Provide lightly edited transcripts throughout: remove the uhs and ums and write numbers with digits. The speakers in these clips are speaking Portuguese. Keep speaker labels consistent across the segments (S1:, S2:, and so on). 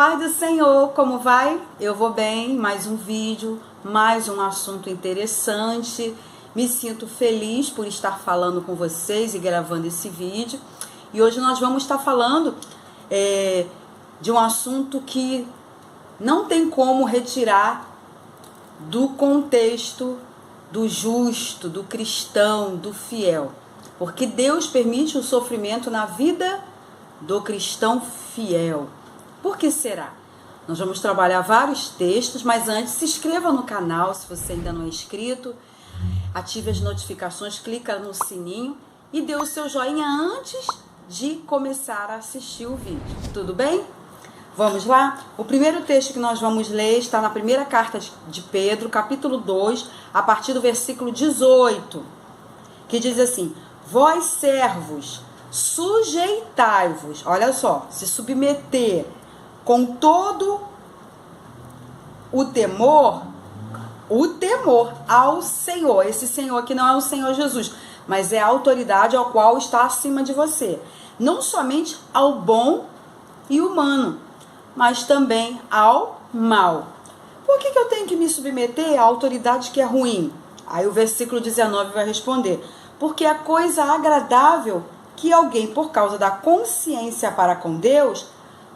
S1: Paz do Senhor, como vai? Eu vou bem, mais um vídeo, mais um assunto interessante. Me sinto feliz por estar falando com vocês e gravando esse vídeo. E hoje nós vamos estar falando de um assunto que não tem como retirar do contexto do justo, do cristão, do fiel. Porque Deus permite o sofrimento na vida do cristão fiel. Por que será? Nós vamos trabalhar vários textos, mas antes se inscreva no canal se você ainda não é inscrito, ative as notificações, clica no sininho e dê o seu joinha antes de começar a assistir o vídeo. Tudo bem? Vamos lá? O primeiro texto que nós vamos ler está na primeira carta de Pedro, capítulo 2, a partir do versículo 18, que diz assim: vós servos, sujeitai-vos, olha só, se submeter com todo o temor ao Senhor. Esse Senhor aqui não é o Senhor Jesus, mas é a autoridade ao qual está acima de você. Não somente ao bom e humano, mas também ao mal. Por que eu tenho que me submeter à autoridade que é ruim? Aí o versículo 19 vai responder: porque é coisa agradável que alguém, por causa da consciência para com Deus,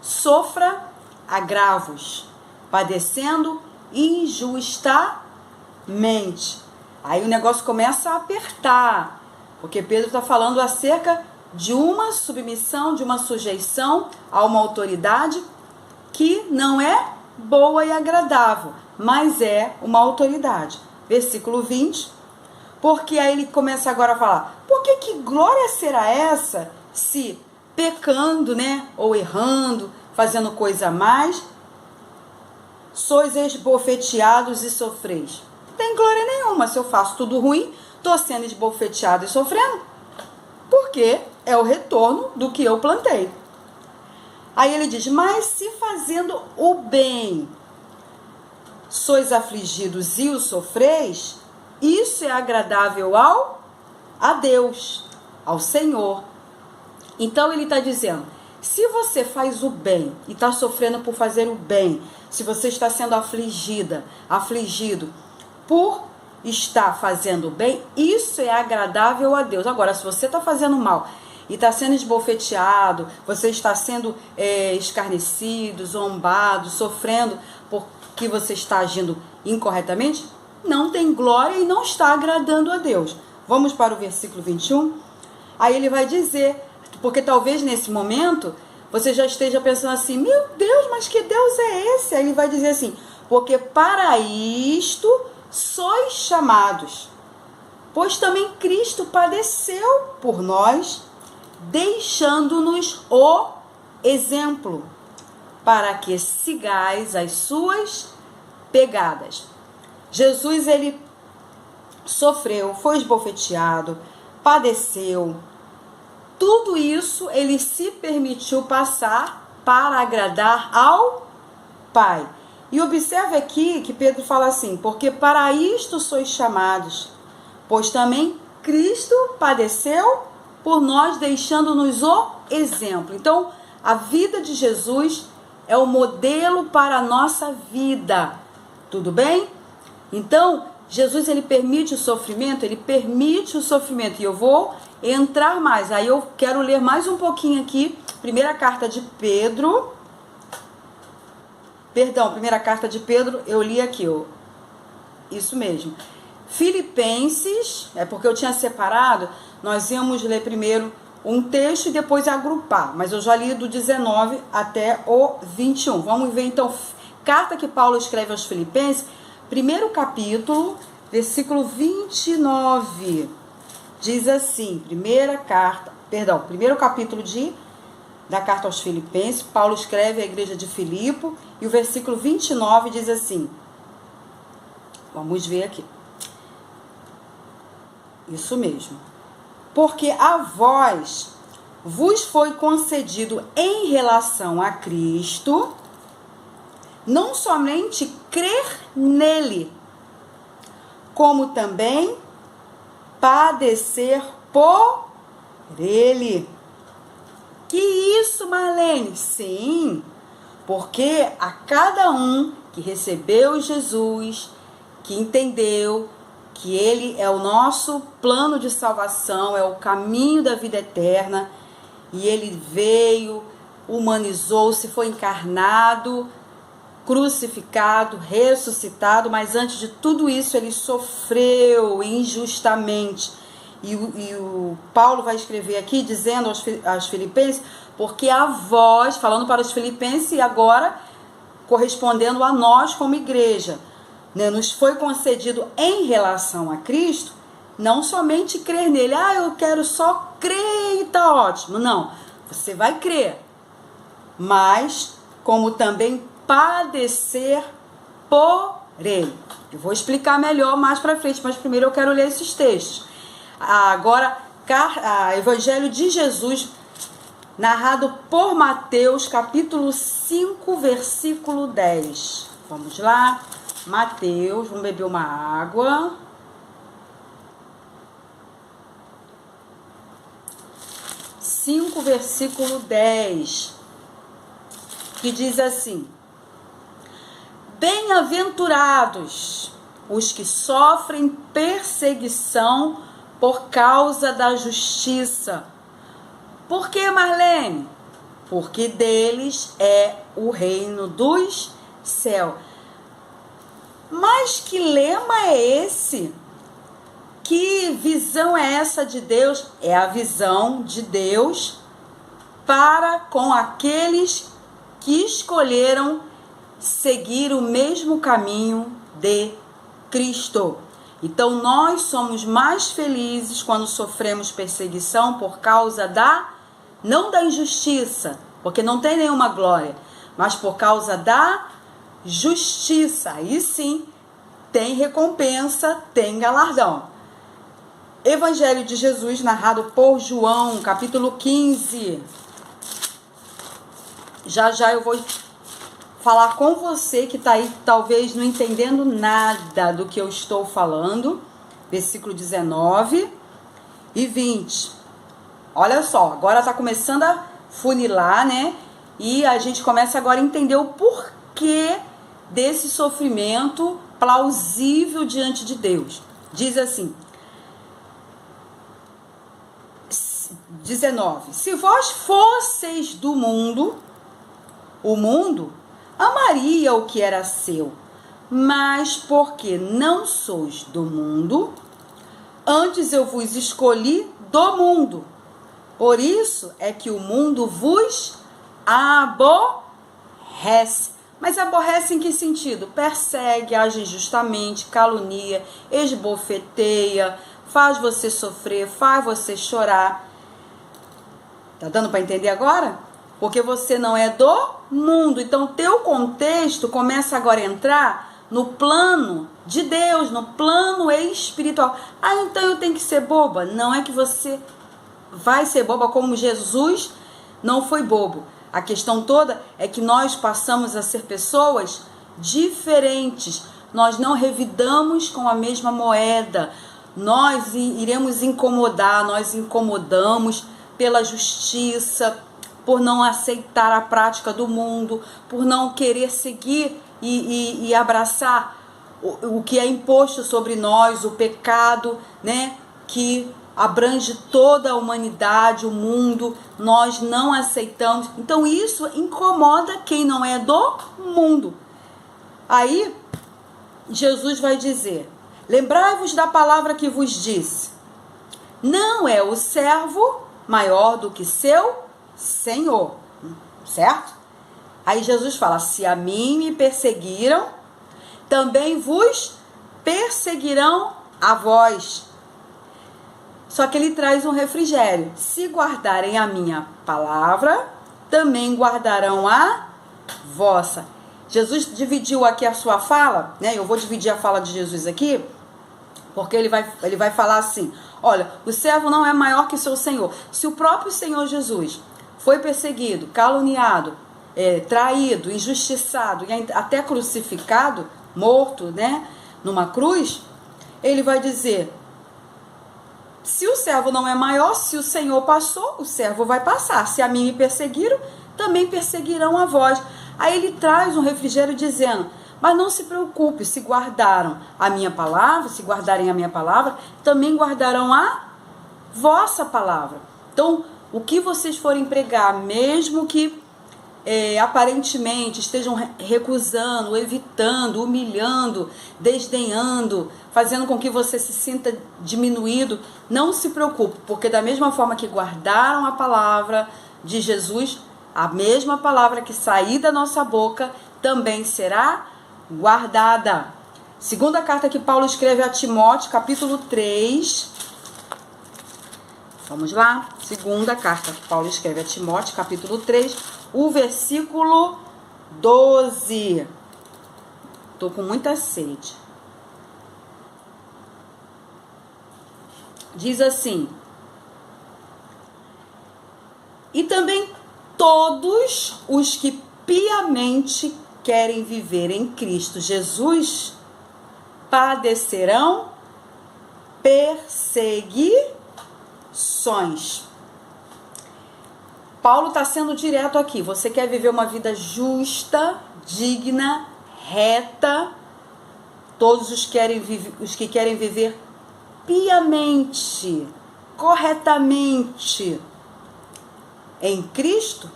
S1: sofra agravos, padecendo injustamente. Aí o negócio começa a apertar, porque Pedro está falando acerca de uma submissão, de uma sujeição a uma autoridade que não é boa e agradável, mas é uma autoridade. Versículo 20, porque aí ele começa agora a falar: por que glória será essa se pecando, ou errando, fazendo coisa a mais, sois esbofeteados e sofreis? Não tem glória nenhuma se eu faço tudo ruim, estou sendo esbofeteado e sofrendo, porque é o retorno do que eu plantei. Aí ele diz: mas se fazendo o bem sois afligidos e o sofreis, isso é agradável a Deus, ao Senhor. Então ele está dizendo: se você faz o bem e está sofrendo por fazer o bem, se você está sendo afligido por estar fazendo o bem, isso é agradável a Deus. Agora, se você está fazendo mal e está sendo esbofeteado, você está sendo escarnecido, zombado, sofrendo porque você está agindo incorretamente, não tem glória e não está agradando a Deus. Vamos para o versículo 21. Aí ele vai dizer, porque talvez nesse momento você já esteja pensando assim: meu Deus, mas que Deus é esse? Aí ele vai dizer assim: porque para isto sois chamados, pois também Cristo padeceu por nós, deixando-nos o exemplo, para que sigais as suas pegadas. Jesus, ele sofreu, foi esbofeteado, padeceu. Tudo isso ele se permitiu passar para agradar ao Pai. E observe aqui que Pedro fala assim: porque para isto sois chamados, pois também Cristo padeceu por nós, deixando-nos o exemplo. Então, a vida de Jesus é o modelo para a nossa vida. Tudo bem? Então, Jesus, ele permite o sofrimento, e eu vou entrar mais. Aí eu quero ler mais um pouquinho aqui, primeira carta de Pedro, eu li aqui, isso mesmo. Filipenses, é porque eu tinha separado, nós íamos ler primeiro um texto e depois agrupar, mas eu já li do 19 até o 21. Vamos ver então, carta que Paulo escreve aos Filipenses, primeiro capítulo, versículo 29, diz assim, primeiro capítulo da carta aos Filipenses, Paulo escreve à igreja de Filipe, e o versículo 29 diz assim, vamos ver aqui, isso mesmo: porque a vós vos foi concedido em relação a Cristo, não somente crer nele, como também padecer por ele. Que isso, Marlene? Sim, Porque a cada um que recebeu Jesus, que entendeu que Ele é o nosso plano de salvação, é o caminho da vida eterna, e Ele veio, humanizou-se, foi encarnado, crucificado, ressuscitado, mas antes de tudo isso Ele sofreu injustamente. E o Paulo vai escrever aqui, dizendo aos Filipenses, porque a vós, falando para os Filipenses e agora correspondendo a nós como igreja, né, nos foi concedido em relação a Cristo, não somente crer nele, eu quero só crer e tá ótimo. Não, você vai crer, mas como também padecer por ele. Eu vou explicar melhor mais para frente, mas primeiro eu quero ler esses textos. Agora, Evangelho de Jesus, narrado por Mateus, capítulo 5, versículo 10. Vamos lá, Mateus, vamos beber uma água. Versículo 10, que diz assim: Bem-aventurados os que sofrem perseguição por causa da justiça. Por que, Marlene? Porque deles é o reino dos céus. Mas que lema é esse? Que visão é essa de Deus? É a visão de Deus para com aqueles que escolheram seguir o mesmo caminho de Cristo. Então nós somos mais felizes quando sofremos perseguição por causa não da injustiça, porque não tem nenhuma glória, mas por causa da justiça. Aí sim tem recompensa, tem galardão. Evangelho de Jesus, narrado por João, capítulo 15. Já eu vou falar com você que está aí talvez não entendendo nada do que eu estou falando. Versículo 19 e 20. Olha só, agora está começando a funilar, né? E a gente começa agora a entender o porquê desse sofrimento plausível diante de Deus. Diz assim, 19. Se vós fosseis do mundo, o mundo amaria o que era seu, mas porque não sois do mundo, antes eu vos escolhi do mundo. Por isso é que o mundo vos aborrece. Mas aborrece em que sentido? Persegue, age injustamente, calunia, esbofeteia, faz você sofrer, faz você chorar. Tá dando para entender agora? Porque você não é do mundo. Então, teu contexto começa agora a entrar no plano de Deus, no plano espiritual. Então eu tenho que ser boba? Não é que você vai ser boba como Jesus não foi bobo. A questão toda é que nós passamos a ser pessoas diferentes. Nós não revidamos com a mesma moeda. Nós iremos incomodar, nós incomodamos pela justiça, por não aceitar a prática do mundo, por não querer seguir e abraçar o que é imposto sobre nós, o pecado, né, que abrange toda a humanidade, o mundo, nós não aceitamos. Então isso incomoda quem não é do mundo. Aí Jesus vai dizer: lembrai-vos da palavra que vos disse, não é o servo maior do que seu Senhor, certo? Aí Jesus fala: se a mim me perseguiram, também vos perseguirão a vós. Só que ele traz um refrigério: se guardarem a minha palavra, também guardarão a vossa. Jesus dividiu aqui a sua fala, né? Eu vou dividir a fala de Jesus aqui, porque ele vai falar assim: olha, o servo não é maior que seu Senhor. Se o próprio Senhor Jesus foi perseguido, caluniado, traído, injustiçado e até crucificado, morto, né, numa cruz, ele vai dizer: se o servo não é maior, se o Senhor passou, o servo vai passar. Se a mim me perseguiram, também perseguirão a vós. Aí ele traz um refrigério dizendo: mas não se preocupe, se guardaram a minha palavra, se guardarem a minha palavra, também guardarão a vossa palavra. Então, o que vocês forem pregar, mesmo que aparentemente estejam recusando, evitando, humilhando, desdenhando, fazendo com que você se sinta diminuído, não se preocupe, porque da mesma forma que guardaram a palavra de Jesus, a mesma palavra que sair da nossa boca também será guardada. Segunda carta que Paulo escreve a Timóteo, capítulo 3. Vamos lá. Segunda carta que Paulo escreve a Timóteo, capítulo 3, o versículo 12. Tô com muita sede. Diz assim: e também todos os que piamente querem viver em Cristo Jesus padecerão perseguições. Paulo está sendo direto aqui. Você quer viver uma vida justa, digna, reta? Todos os que querem viver piamente, corretamente em Cristo,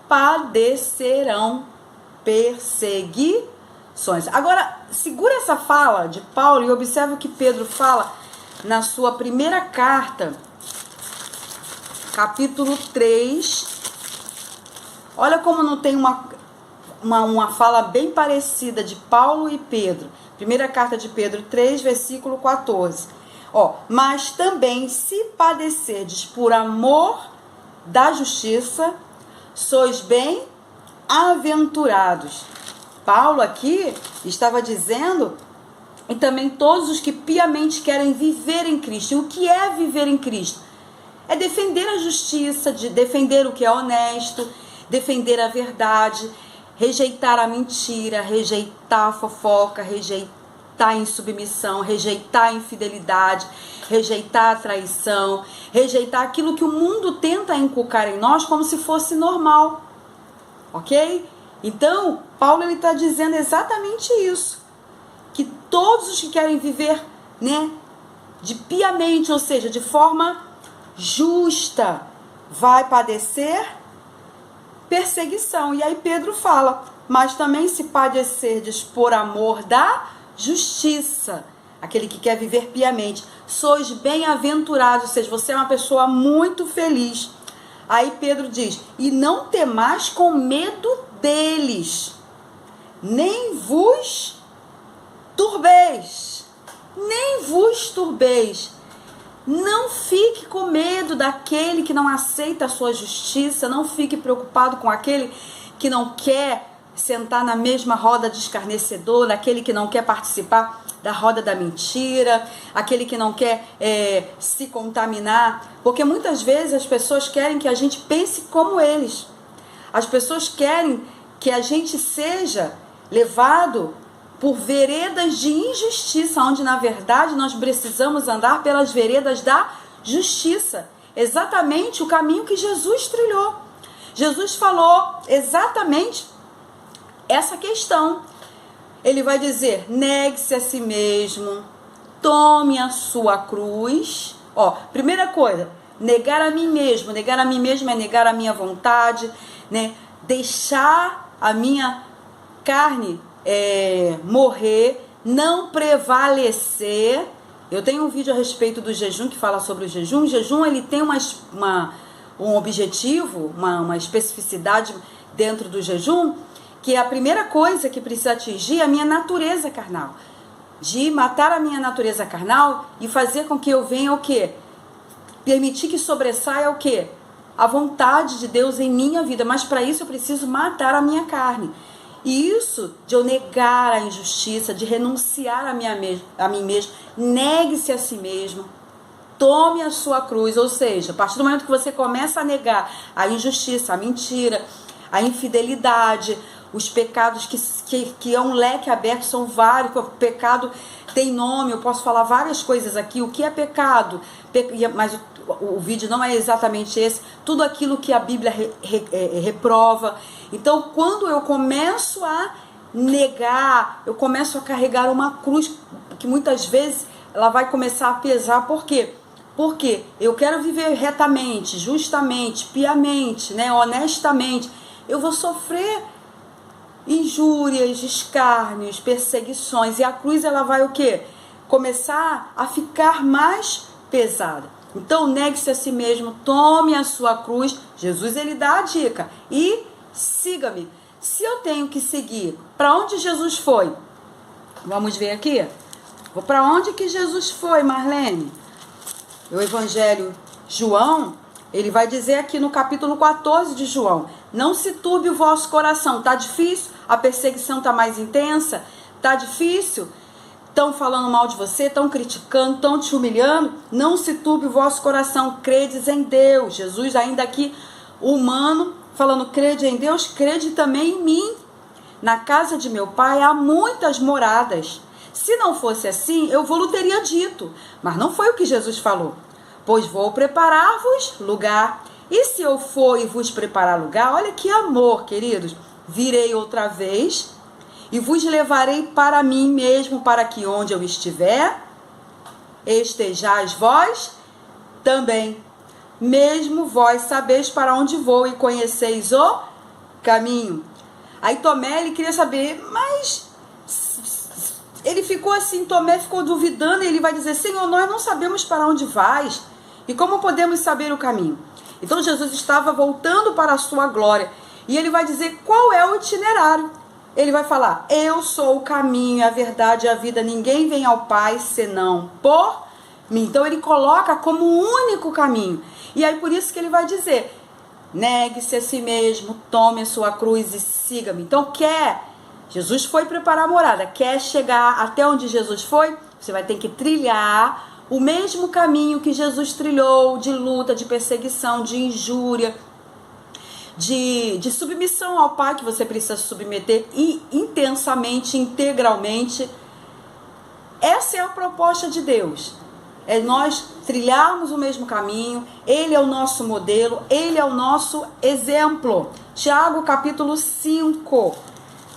S1: padecerão perseguições. Agora, segura essa fala de Paulo e observe o que Pedro fala na sua primeira carta, capítulo 3. Olha como não tem uma fala bem parecida de Paulo e Pedro. Primeira carta de Pedro 3, versículo 14. Mas também, se padecerdes por amor da justiça, sois bem-aventurados. Paulo aqui estava dizendo, e também todos os que piamente querem viver em Cristo. E o que é viver em Cristo? É defender a justiça, de defender o que é honesto, defender a verdade, rejeitar a mentira, rejeitar a fofoca, rejeitar a insubmissão, rejeitar a infidelidade, rejeitar a traição, rejeitar aquilo que o mundo tenta inculcar em nós como se fosse normal. Ok? Então, Paulo está dizendo exatamente isso. Que todos os que querem viver, de piamente, ou seja, de forma justa, vai padecer perseguição. E aí Pedro fala: mas também se padecerdes por amor da justiça, aquele que quer viver piamente, sois bem-aventurados, ou seja, você é uma pessoa muito feliz. Aí Pedro diz: e não temais com medo deles, nem vos turbeis, nem vos turbeis. Não fique com medo daquele que não aceita a sua justiça, não fique preocupado com aquele que não quer sentar na mesma roda de escarnecedor, aquele que não quer participar da roda da mentira, aquele que não quer se contaminar, porque muitas vezes as pessoas querem que a gente pense como eles. As pessoas querem que a gente seja levado por veredas de injustiça, onde na verdade nós precisamos andar pelas veredas da justiça. Exatamente o caminho que Jesus trilhou. Jesus falou exatamente essa questão. Ele vai dizer: negue-se a si mesmo, tome a sua cruz. Primeira coisa, negar a mim mesmo. Negar a mim mesmo é negar a minha vontade, deixar a minha carne morrer, não prevalecer. Eu tenho um vídeo a respeito do jejum que fala sobre o jejum. O jejum, ele tem um objetivo, uma especificidade dentro do jejum, que a primeira coisa que precisa atingir é a minha natureza carnal. De matar a minha natureza carnal e fazer com que eu venha o quê? Permitir que sobressaia o quê? A vontade de Deus em minha vida. Mas para isso eu preciso matar a minha carne. E isso de eu negar a injustiça, de renunciar a mim mesmo, negue-se a si mesmo, tome a sua cruz. Ou seja, a partir do momento que você começa a negar a injustiça, a mentira, a infidelidade, os pecados que é um leque aberto, são vários. O pecado tem nome, eu posso falar várias coisas aqui. O que é pecado? Mas o vídeo não é exatamente esse. Tudo aquilo que a Bíblia reprova. Então, quando eu começo a negar, eu começo a carregar uma cruz que muitas vezes ela vai começar a pesar. Por quê? Porque eu quero viver retamente, justamente, piamente, né, honestamente. Eu vou sofrer injúrias, escárnios, perseguições. E a cruz, ela vai o quê? Começar a ficar mais pesada. Então, negue-se a si mesmo, tome a sua cruz. Jesus, ele dá a dica. E siga-me. Se eu tenho que seguir, para onde Jesus foi? Vamos ver aqui. Para onde que Jesus foi, Marlene? O Evangelho João, ele vai dizer aqui no capítulo 14 de João: não se turbe o vosso coração. Tá difícil? A perseguição tá mais intensa? Tá difícil? Estão falando mal de você, estão criticando, estão te humilhando? Não se turbe o vosso coração, credes em Deus. Jesus ainda aqui, humano, falando: crede em Deus, crede também em mim. Na casa de meu pai há muitas moradas. Se não fosse assim, eu vou-lhe teria dito. Mas não foi o que Jesus falou. Pois vou preparar-vos lugar. E se eu for e vos preparar lugar, olha que amor, queridos. Virei outra vez e vos levarei para mim mesmo, para que onde eu estiver, estejais vós também. Mesmo vós sabeis para onde vou e conheceis o caminho. Aí Tomé, ele queria saber, mas ele ficou assim, Tomé ficou duvidando, e ele vai dizer: Senhor, nós não sabemos para onde vais, e como podemos saber o caminho? Então Jesus estava voltando para a sua glória, e ele vai dizer qual é o itinerário. Ele vai falar: eu sou o caminho, a verdade e a vida, ninguém vem ao Pai senão por mim. Então ele coloca como o único caminho. E aí por isso que ele vai dizer: negue-se a si mesmo, tome a sua cruz e siga-me. Então Jesus foi preparar a morada, quer chegar até onde Jesus foi? Você vai ter que trilhar o mesmo caminho que Jesus trilhou, de luta, de perseguição, de injúria, de submissão ao Pai, que você precisa submeter intensamente, integralmente. Essa é a proposta de Deus. É nós trilharmos o mesmo caminho. Ele é o nosso modelo, ele é o nosso exemplo. Tiago capítulo 5,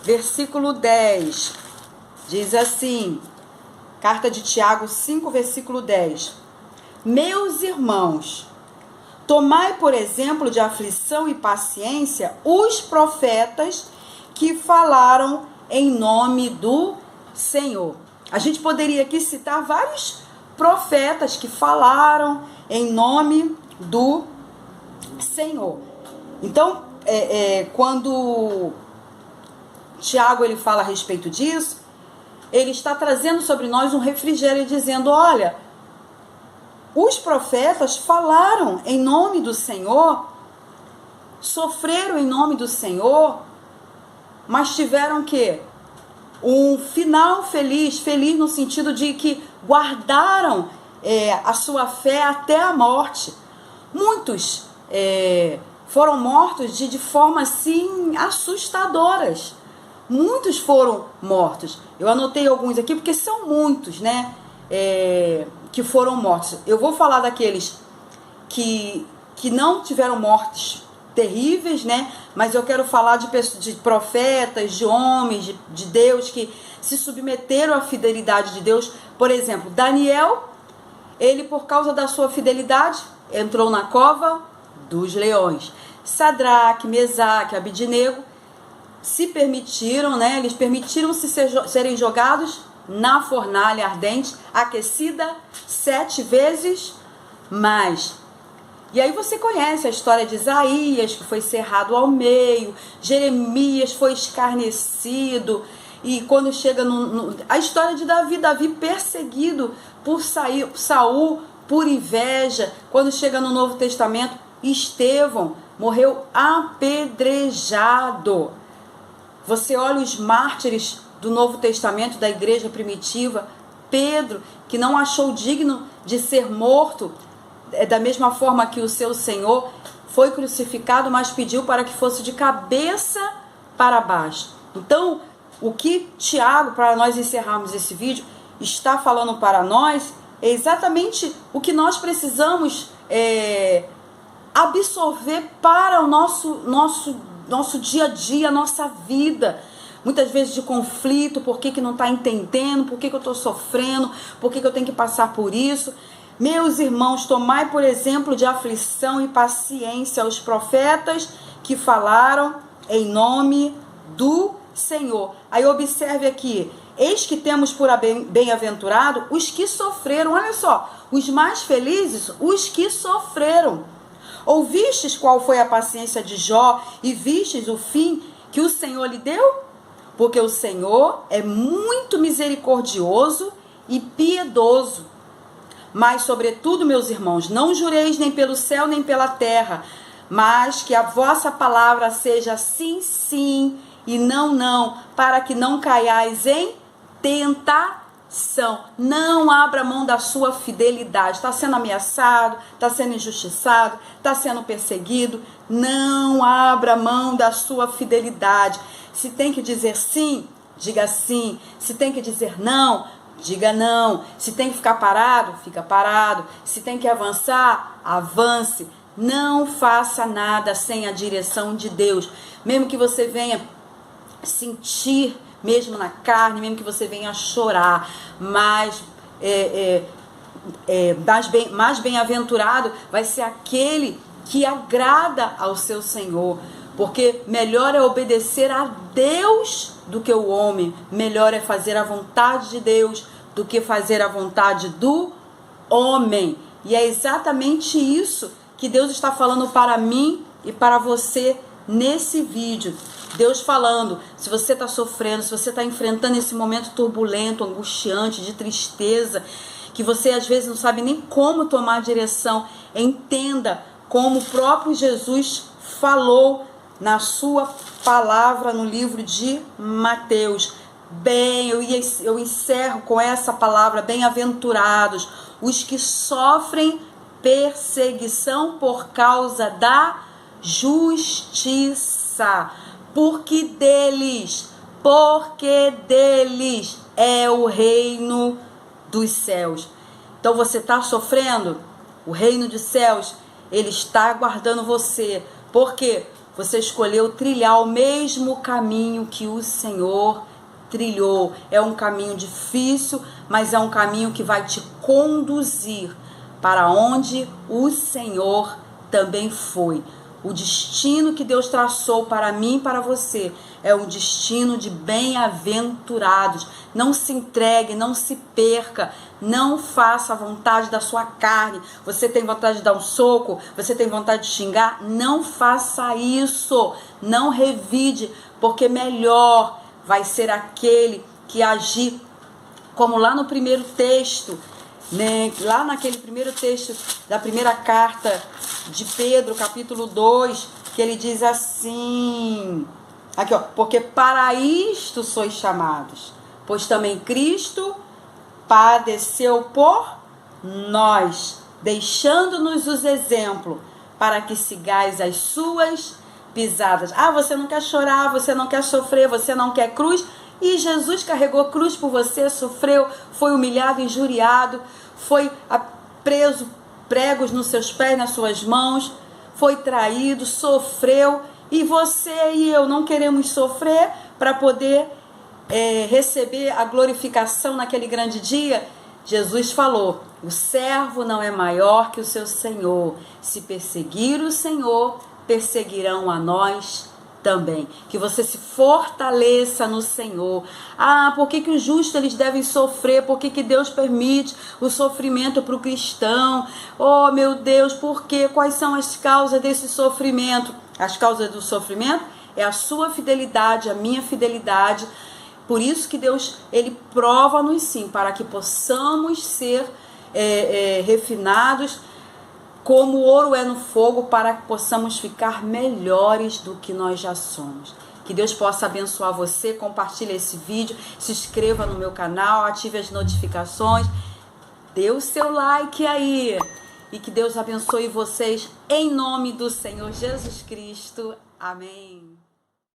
S1: versículo 10, diz assim, carta de Tiago 5, versículo 10. Meus irmãos, tomai por exemplo de aflição e paciência os profetas que falaram em nome do Senhor. A gente poderia aqui citar vários profetas que falaram em nome do Senhor. Então, quando Tiago ele fala a respeito disso, ele está trazendo sobre nós um refrigério, dizendo: olha, os profetas falaram em nome do Senhor, sofreram em nome do Senhor, mas tiveram que um final feliz, feliz no sentido de que guardaram a sua fé até a morte. Muitos foram mortos de forma assim assustadoras. Muitos foram mortos. Eu anotei alguns aqui porque são muitos, né? Que foram mortos. Eu vou falar daqueles que não tiveram mortes terríveis, né? Mas eu quero falar de profetas, de homens, de Deus que se submeteram à fidelidade de Deus. Por exemplo, Daniel, ele por causa da sua fidelidade entrou na cova dos leões. Sadraque, Mesaque, Abidnego se permitiram, né? Eles permitiram-se serem jogados na fornalha ardente, aquecida 7 vezes mais. E aí você conhece a história de Isaías, que foi cerrado ao meio, Jeremias foi escarnecido, e quando chega a história de Davi perseguido por Saul, por inveja. Quando chega no Novo Testamento, Estevão morreu apedrejado. Você olha os mártires do Novo Testamento, da igreja primitiva, Pedro, que não achou digno de ser morto, da mesma forma que o seu Senhor foi crucificado, mas pediu para que fosse de cabeça para baixo. Então, o que Tiago, para nós encerrarmos esse vídeo, está falando para nós é exatamente o que nós precisamos absorver para o nosso dia a dia, nossa vida. Muitas vezes de conflito, por que não está entendendo, por que eu estou sofrendo, por que eu tenho que passar por isso. Meus irmãos, tomai por exemplo de aflição e paciência os profetas que falaram em nome do Senhor. Aí observe aqui, eis que temos por bem-aventurado os que sofreram. Olha só, os mais felizes, os que sofreram. Ouvistes qual foi a paciência de Jó e vistes o fim que o Senhor lhe deu? Porque o Senhor é muito misericordioso e piedoso. Mas, sobretudo, meus irmãos, não jureis nem pelo céu nem pela terra, mas que a vossa palavra seja sim, sim, e não, não, para que não caiais em tentação. Não abra mão da sua fidelidade. Está sendo ameaçado, está sendo injustiçado, está sendo perseguido. Não abra mão da sua fidelidade. Se tem que dizer sim, diga sim. Se tem que dizer não, diga não. Se tem que ficar parado, fica parado. Se tem que avançar, avance. Não faça nada sem a direção de Deus. Mesmo que você venha sentir, mesmo na carne, mesmo que você venha chorar, mas mais bem-aventurado vai ser aquele que agrada ao seu Senhor. Porque melhor é obedecer a Deus do que o homem. Melhor é fazer a vontade de Deus do que fazer a vontade do homem. E é exatamente isso que Deus está falando para mim e para você nesse vídeo. Deus falando, se você está sofrendo, se você está enfrentando esse momento turbulento, angustiante, de tristeza, que você às vezes não sabe nem como tomar a direção, entenda como o próprio Jesus falou na sua palavra no livro de Mateus. Bem, eu encerro com essa palavra, bem-aventurados os que sofrem perseguição por causa da justiça, porque deles é o reino dos céus. Então você está sofrendo, o reino dos céus, ele está aguardando você, porque você escolheu trilhar o mesmo caminho que o Senhor trilhou. É um caminho difícil, mas é um caminho que vai te conduzir para onde o Senhor também foi. O destino que Deus traçou para mim e para você é um destino de bem-aventurados. Não se entregue, não se perca, não faça a vontade da sua carne. Você tem vontade de dar um soco, você tem vontade de xingar, não faça isso. Não revide, porque melhor vai ser aquele que agir, como lá no primeiro texto, né? Lá naquele primeiro texto da primeira carta de Pedro, capítulo 2, que ele diz assim, aqui ó, porque para isto sois chamados, pois também Cristo padeceu por nós, deixando-nos os exemplos, para que sigais as suas pisadas. Ah, você não quer chorar, você não quer sofrer, você não quer cruz, e Jesus carregou cruz por você, sofreu, foi humilhado, injuriado, foi preso, pregos nos seus pés, nas suas mãos, foi traído, sofreu, e você e eu não queremos sofrer para poder receber a glorificação naquele grande dia. Jesus falou, o servo não é maior que o seu Senhor, se perseguir o Senhor, perseguirão a nós também. Que você se fortaleça no Senhor. Ah, por que os justos eles devem sofrer? Por que Deus permite o sofrimento para o cristão? Oh meu Deus, por quê? Quais são as causas desse sofrimento? As causas do sofrimento é a sua fidelidade, a minha fidelidade. Por isso que Deus, ele prova-nos sim, para que possamos ser refinados, como o ouro é no fogo, para que possamos ficar melhores do que nós já somos. Que Deus possa abençoar você, compartilhe esse vídeo, se inscreva no meu canal, ative as notificações, dê o seu like aí. E que Deus abençoe vocês em nome do Senhor Jesus Cristo. Amém.